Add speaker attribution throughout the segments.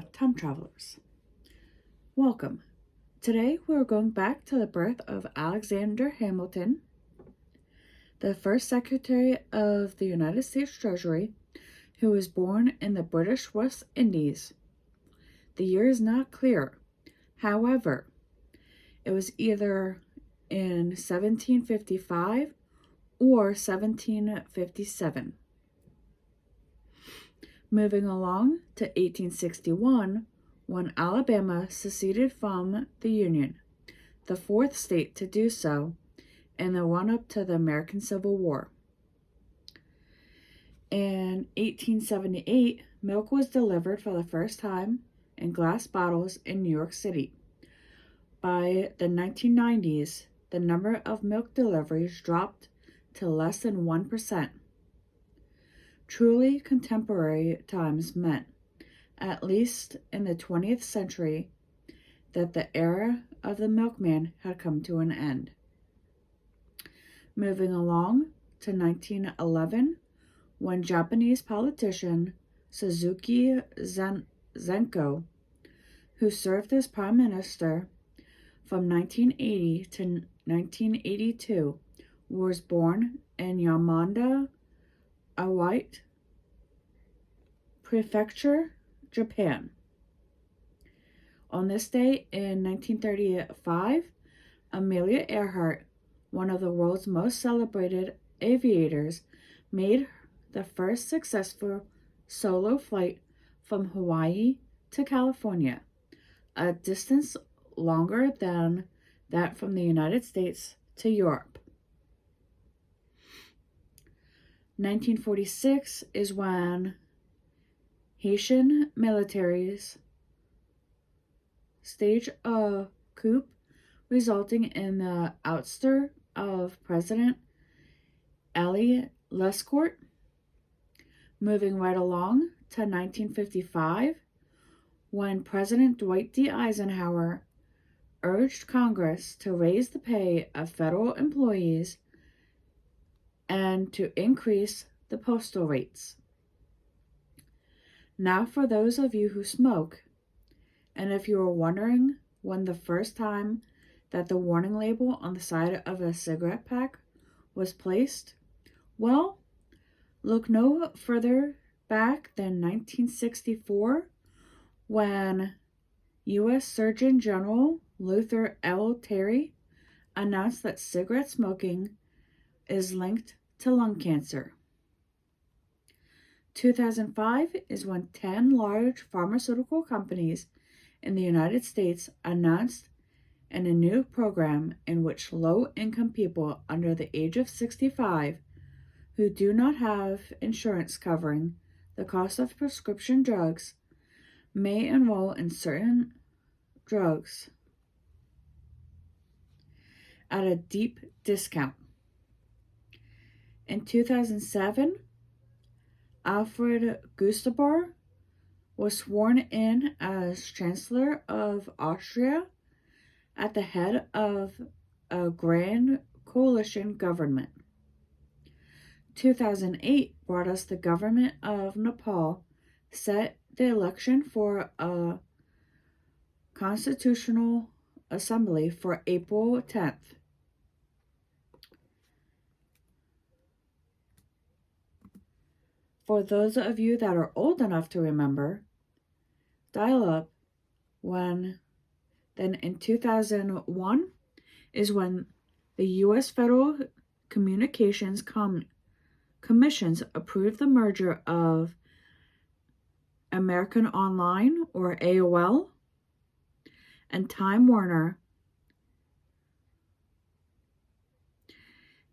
Speaker 1: Time travelers. Welcome. Today we're going back to the birth of Alexander Hamilton, the first Secretary of the United States Treasury, who was born in the British West Indies. The year is not clear. However, it was either in 1755 or 1757. Moving along to 1861, when Alabama seceded from the Union, the fourth state to do so in the run-up to the American Civil War. In 1878, milk was delivered for the first time in glass bottles in New York City. By the 1990s, the number of milk deliveries dropped to less than 1%. Truly contemporary times meant, at least in the 20th century, that the era of the milkman had come to an end. Moving along to 1911, when Japanese politician Suzuki Zenko, who served as prime minister from 1980 to 1982, was born in Yamada, Awite Prefecture, Japan. On this day in 1935, Amelia Earhart, one of the world's most celebrated aviators, made the first successful solo flight from Hawaii to California, a distance longer than that from the United States to Europe. 1946 is when Haitian militaries staged a coup resulting in the ouster of President Elie Lescourt. Moving right along to 1955, when President Dwight D. Eisenhower urged Congress to raise the pay of federal employees and to increase the postal rates. Now for those of you who smoke, and if you are wondering when the first time that the warning label on the side of a cigarette pack was placed, well, look no further back than 1964, when U.S. Surgeon General Luther L. Terry announced that cigarette smoking is linked to lung cancer. 2005 is when 10 large pharmaceutical companies in the United States announced a new program in which low-income people under the age of 65 who do not have insurance covering the cost of prescription drugs may enroll in certain drugs at a deep discount. In 2007, Alfred Gustabar was sworn in as Chancellor of Austria at the head of a grand coalition government. 2008 brought us the government of Nepal set the election for a constitutional assembly for April 10th. For those of you that are old enough to remember, dial-up then in 2001 is when the U.S. Federal Communications Commissions approved the merger of American Online, or AOL, and Time Warner,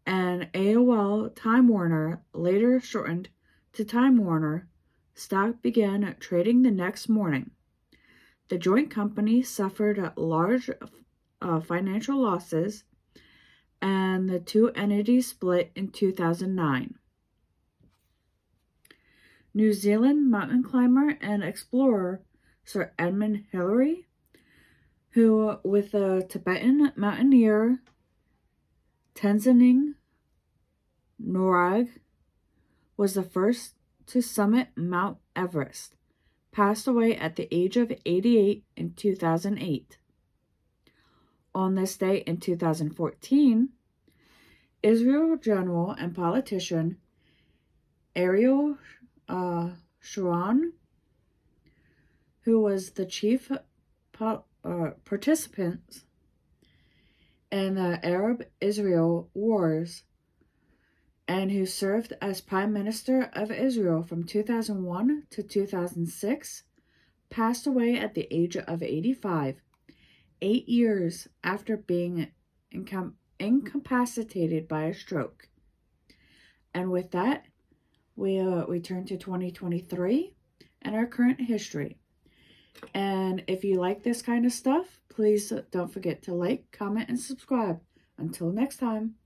Speaker 1: and AOL Time Warner, later shortened to Time Warner, stock began trading the next morning. The joint company suffered large financial losses, and the two entities split in 2009. New Zealand mountain climber and explorer Sir Edmund Hillary, who, with the Tibetan mountaineer Tenzing Norgay, was the first to summit Mount Everest, passed away at the age of 88 in 2008. On this day in 2014, Israel general and politician Ariel Sharon, who was the chief participant in the Arab-Israel wars and who served as Prime Minister of Israel from 2001 to 2006, passed away at the age of 85, 8 years after being incapacitated by a stroke. And with that, we turn to 2023 and our current history. And if you like this kind of stuff, please don't forget to like, comment, and subscribe. Until next time.